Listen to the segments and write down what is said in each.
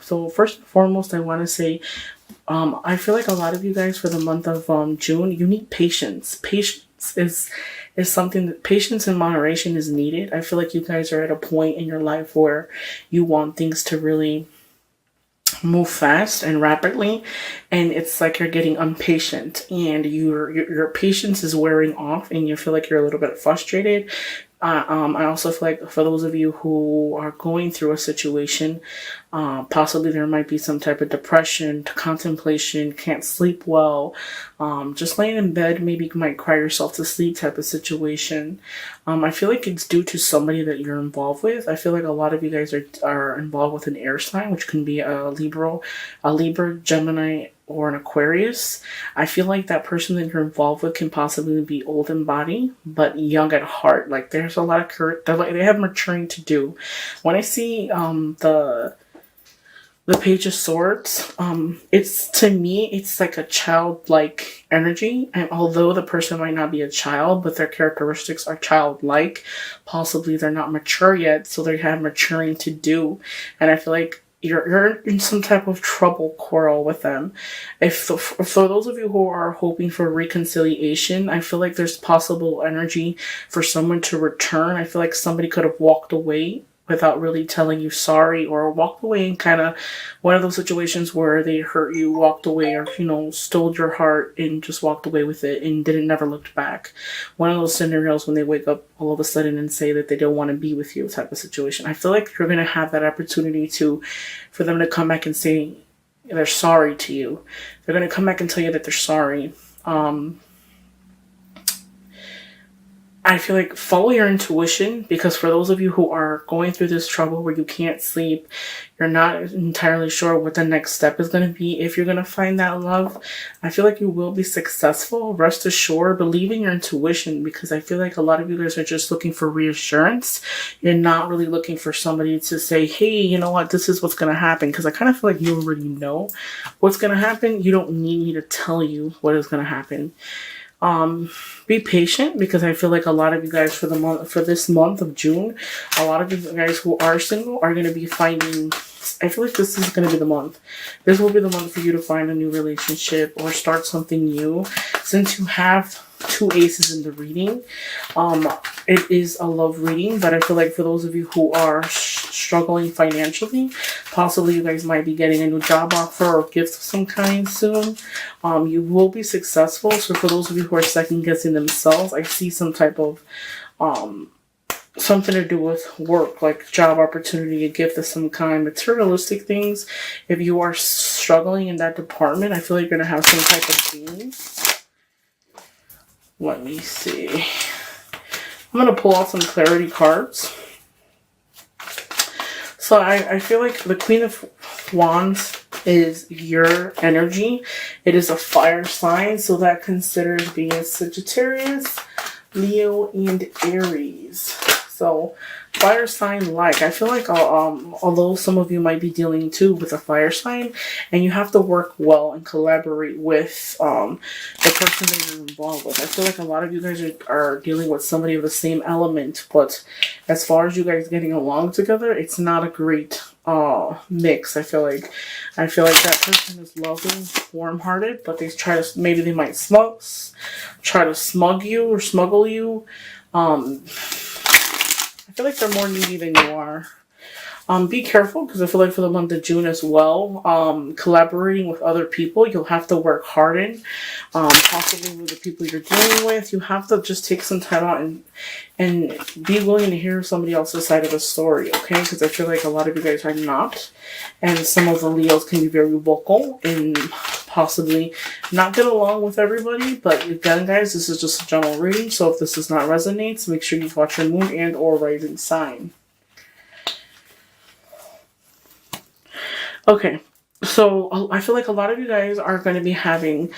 So first and foremost, I want to say, I feel like a lot of you guys for the month of June, you need patience. Patience is something that patience and moderation is needed. I feel like you guys are at a point in your life where you want things to really move fast and rapidly, and it's like you're getting impatient and your patience is wearing off and you feel like you're a little bit frustrated. I also feel like for those of you who are going through a situation, possibly there might be some type of depression, contemplation, can't sleep well, just laying in bed, maybe you might cry yourself to sleep type of situation. I feel like it's due to somebody that you're involved with. I feel like a lot of you guys are involved with an air sign, which can be a Libra, Gemini, or an Aquarius. I feel like that person that you're involved with can possibly be old in body, but young at heart. Like there's a lot of they have maturing to do. When I see the Page of Swords, it's, to me, it's like a childlike energy. And although the person might not be a child, but their characteristics are childlike, possibly they're not mature yet, so they have maturing to do. And I feel like you're in some type of trouble quarrel with them. For those of you who are hoping for reconciliation, I feel like there's possible energy for someone to return. I feel like somebody could have walked away without really telling you sorry, or walked away in kind of one of those situations where they hurt you, walked away, or, stole your heart and just walked away with it and didn't never looked back. One of those scenarios when they wake up all of a sudden and say that they don't want to be with you type of situation. I feel like you're going to have that opportunity for them to come back and say they're sorry to you. They're going to come back and tell you that they're sorry. I feel like follow your intuition, because for those of you who are going through this trouble where you can't sleep, you're not entirely sure what the next step is going to be. If you're going to find that love, I feel like you will be successful. Rest assured, believe in your intuition, because I feel like a lot of you guys are just looking for reassurance. You're not really looking for somebody to say, hey, you know what, this is what's going to happen. Because I kind of feel like you already know what's going to happen. You don't need me to tell you what is going to happen. Be patient, because I feel like a lot of you guys for this month of June, a lot of you guys who are single are going to be finding, I feel like this is going to be the month. This will be the month for you to find a new relationship or start something new. Since you have 2 aces in the reading, it is a love reading, but I feel like for those of you who are struggling financially, possibly you guys might be getting a new job offer or gift of some kind soon. You will be successful. So for those of you who are second guessing themselves, I see some type of something to do with work, like job opportunity, a gift of some kind, materialistic things. If you are struggling in that department, I feel like you're going to have some type of gains. Let me see. I'm going to pull out some clarity cards. So I feel like the Queen of Wands is your energy. It is a fire sign, so that considers being Sagittarius, Leo, and Aries. So fire sign I feel like although some of you might be dealing too with a fire sign, and you have to work well and collaborate with the person that you're involved with. I feel like a lot of you guys are dealing with somebody of the same element, but as far as you guys getting along together, it's not a great mix. I feel like that person is loving, warm-hearted, but they might try to smuggle you. I feel like they're more needy than you are. Be careful, because I feel like for the month of June as well, collaborating with other people, you'll have to work hard in. Possibly with the people you're dealing with, you have to just take some time out and be willing to hear somebody else's side of the story, okay? Because I feel like a lot of you guys are not. And some of the Leos can be very vocal and possibly not get along with everybody. But again, guys, this is just a general reading. So if this does not resonate, make sure you watch your moon and or rising sign. Okay, so I feel like a lot of you guys are going to be having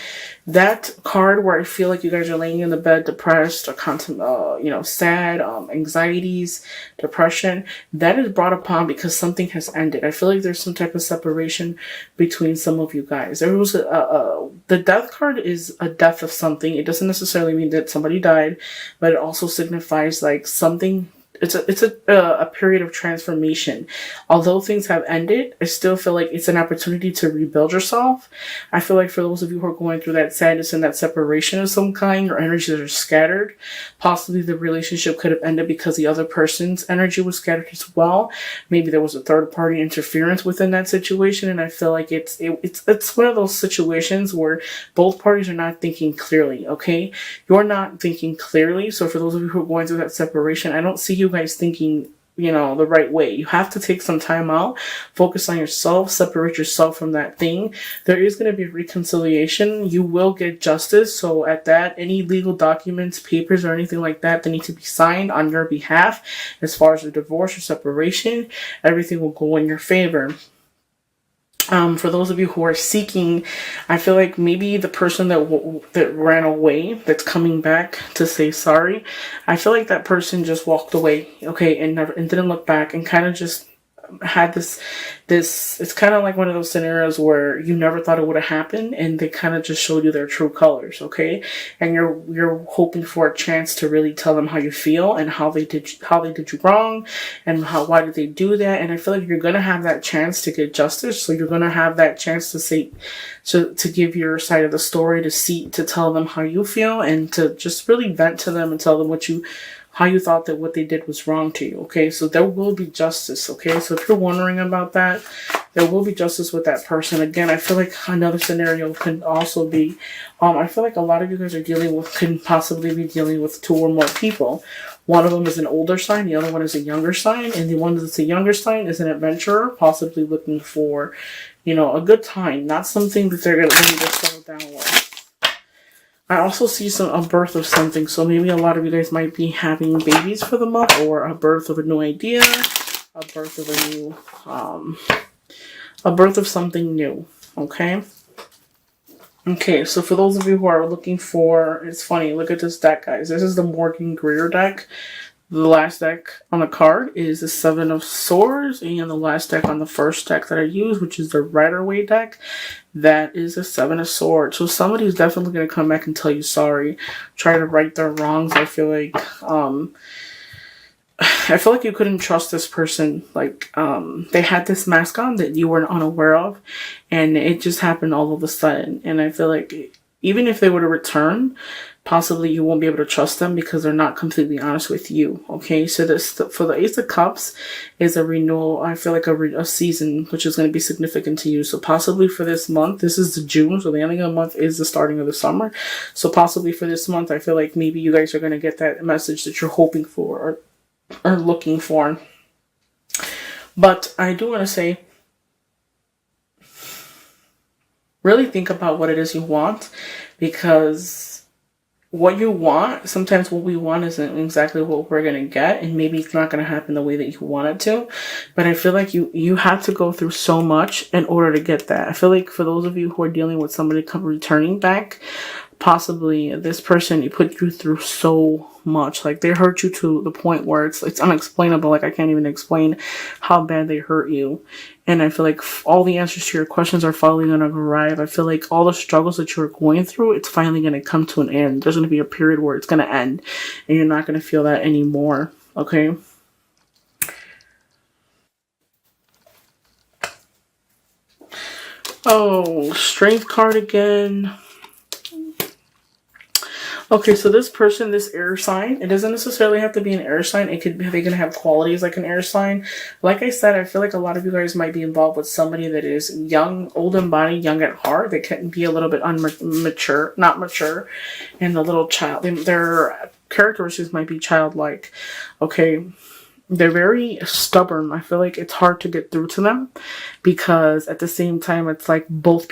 that card where I feel like you guys are laying in the bed depressed or sad, anxieties, depression. That is brought upon because something has ended. I feel like there's some type of separation between some of you guys. There was the death card is a death of something. It doesn't necessarily mean that somebody died, but it also signifies like something a period of transformation. Although things have ended, I still feel like it's an opportunity to rebuild yourself. I feel like for those of you who are going through that sadness and that separation of some kind, your energies are scattered. Possibly the relationship could have ended because the other person's energy was scattered as well. Maybe there was a third party interference within that situation, and I feel like it's one of those situations where both parties are not thinking clearly. Okay, you're not thinking clearly. So for those of you who are going through that separation, I don't see you guys thinking, the right way. You have to take some time out, focus on yourself, separate yourself from that thing. There is going to be reconciliation. You will get justice. So at that, any legal documents, papers, or anything like that need to be signed on your behalf. As far as the divorce or separation, everything will go in your favor. For those of you who are seeking, I feel like maybe the person that ran away, that's coming back to say sorry, I feel like that person just walked away, okay, and didn't look back, and kind of just had this it's kind of like one of those scenarios where you never thought it would have happened, and they kind of just showed you their true colors, okay, and you're hoping for a chance to really tell them how you feel and how they did you wrong, and why did they do that. And I feel like you're gonna have that chance to get justice, so you're gonna have that chance to say to give your side of the story, to tell them how you feel, and to just really vent to them and tell them how you thought that what they did was wrong to you, okay? So there will be justice, okay? So if you're wondering about that, there will be justice with that person. Again, I feel like another scenario can also be, I feel like a lot of you guys can possibly be dealing with 2 or more people. One of them is an older sign, the other one is a younger sign, and the one that's a younger sign is an adventurer, possibly looking for, a good time, not something that they're going to settle down with. I also see a birth of something, so maybe a lot of you guys might be having babies for the month, or a birth of a new idea, a birth of a birth of something new, okay? Okay, so for those of you who are looking for, it's funny, look at this deck, guys. This is the Morgan Greer deck. The last deck on the card is the 7 of Swords, and the last deck on the first deck that I use, which is the Rider-Waite deck, that is a 7 of Swords. So somebody's definitely going to come back and tell you sorry, try to right their wrongs. I feel like you couldn't trust this person. Like, they had this mask on that you were unaware of, and it just happened all of a sudden. And I feel like even if they were to return, possibly you won't be able to trust them because they're not completely honest with you, okay? So for the Ace of Cups is a renewal. I feel like a season, which is going to be significant to you. So possibly for this month, this is June, so the ending of the month is the starting of the summer. So possibly for this month, I feel like maybe you guys are going to get that message that you're hoping for or looking for. But I do want to say, really think about what it is you want, because what you want, sometimes what we want isn't exactly what we're going to get, and maybe it's not going to happen the way that you want it to. But I feel like you have to go through so much in order to get that. I feel like for those of you who are dealing with somebody returning back, possibly this person, you put you through so much. Like, they hurt you to the point where it's unexplainable. Like, I can't even explain how bad they hurt you. And I feel like all the answers to your questions are finally going to arrive. I feel like all the struggles that you're going through, it's finally going to come to an end. There's going to be a period where it's going to end, and you're not going to feel that anymore. Okay? Oh, Strength card again. Okay, so this person, this air sign, it doesn't necessarily have to be an air sign. It could be, they're going to have qualities like an air sign. Like I said, I feel like a lot of you guys might be involved with somebody that is young, old in body, young at heart. They can be a little bit not mature, and a little child. Their characteristics might be childlike. Okay. They're very stubborn. I feel like it's hard to get through to them, because at the same time, it's like both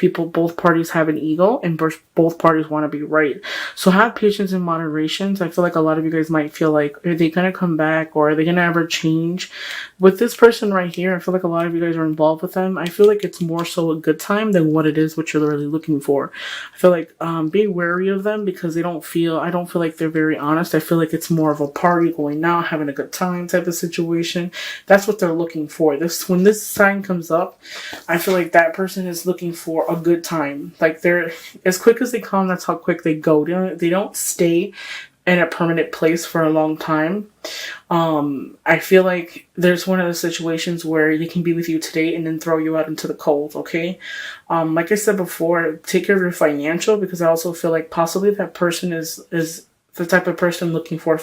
parties have an ego, and both parties want to be right. So have patience and moderation. I feel like a lot of you guys might feel like, are they going to come back, or are they going to ever change? With this person right here, I feel like a lot of you guys are involved with them. I feel like it's more so a good time than what it is what you're really looking for. I feel like be wary of them, because I don't feel like they're very honest. I feel like it's more of a party going out, having a good time type of situation. That's what they're looking for. When this sign comes up, I feel like that person is looking for a good time. Like, they're as quick as they come, that's how quick they go. They don't stay in a permanent place for a long time. I feel like there's one of the situations where they can be with you today and then throw you out into the cold, okay? Like I said before, take care of your financial, because I also feel like possibly that person is the type of person looking for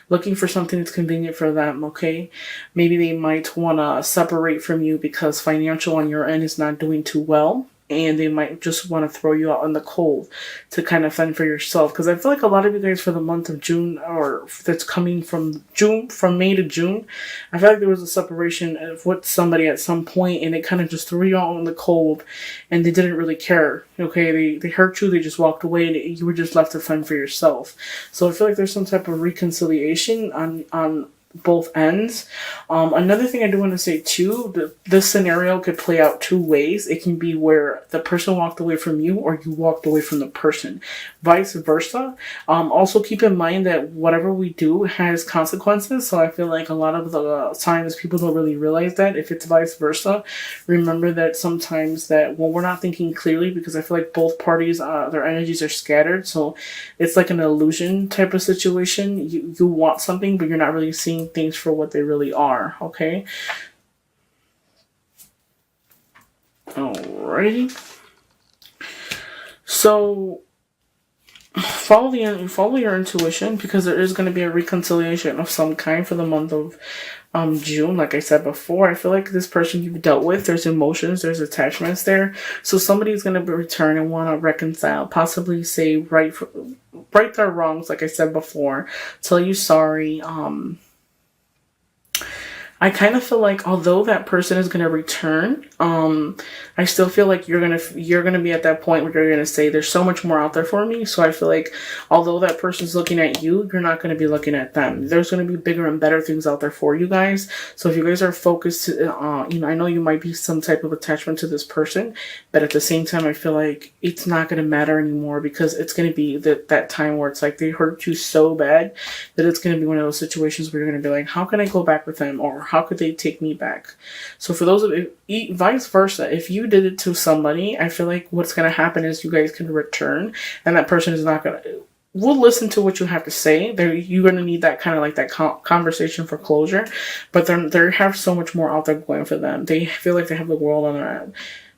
looking for something that's convenient for them, okay? Maybe they might want to separate from you because financial on your end is not doing too well. And they might just want to throw you out in the cold to kind of fend for yourself. Because I feel like a lot of you guys for the month of June, or that's coming from May to June, I feel like there was a separation with somebody at some point, and it kind of just threw you out in the cold, and they didn't really care. Okay, they hurt you, they just walked away, and you were just left to fend for yourself. So I feel like there's some type of reconciliation on both ends. Another thing I do want to say too, this scenario could play out two ways. It can be where the person walked away from you, or you walked away from the person, vice versa. Also keep in mind that whatever we do has consequences. So I feel like a lot of the times people don't really realize that if it's vice versa. Remember that sometimes that when we're not thinking clearly, because I feel like both parties, their energies are scattered. So it's like an illusion type of situation. You want something, but you're not really seeing things for what they really are, okay? Alrighty. So follow your intuition, because there is going to be a reconciliation of some kind for the month of June. Like I said before, I feel like this person you've dealt with, there's emotions, there's attachments there. So somebody's going to return and want to reconcile, possibly say right their wrongs, like I said before, tell you sorry. I kind of feel like although that person is going to return, I still feel like you're gonna be at that point where you're gonna say there's so much more out there for me. So I feel like although that person's looking at you, you're not gonna be looking at them. There's gonna be bigger and better things out there for you guys. So if you guys are focused, I know you might be some type of attachment to this person, but at the same time, I feel like it's not gonna matter anymore, because it's gonna be that time where it's like they hurt you so bad that it's gonna be one of those situations where you're gonna be like, how can I go back with them, or how could they take me back? So for those of you, vice versa, if you did it to somebody, I feel like what's going to happen is you guys can return, and that person is not going to, will listen to what you have to say. You're going to need that kind of like that conversation for closure, but they have so much more out there going for them. They feel like they have the world on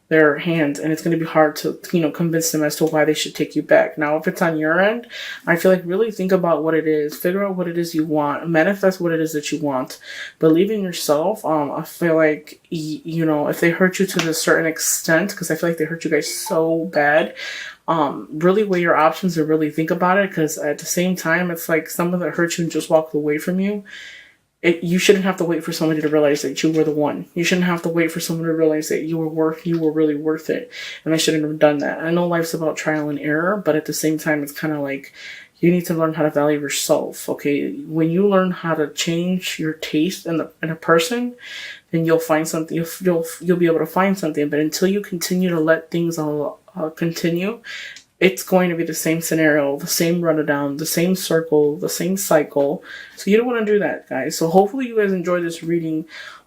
their hands, and it's going to be hard to, convince them as to why they should take you back. Now, if it's on your end, I feel like really think about what it is, figure out what it is you want, manifest what it is that you want, believe in yourself. I feel like, if they hurt you to a certain extent, because I feel like they hurt you guys so bad, really weigh your options and really think about it, because at the same time, it's like someone that hurt you and just walked away from you. You shouldn't have to wait for somebody to realize that you were the one. You shouldn't have to wait for someone to realize that you were really worth it. And I shouldn't have done that. I know life's about trial and error, but at the same time, it's kind of like you need to learn how to value yourself. Okay, when you learn how to change your taste in a person, then you'll find something. You'll be able to find something. But until you continue to let things continue, it's going to be the same scenario, the same rundown, the same circle, the same cycle. So you don't want to do that, guys. So hopefully you guys enjoyed this reading.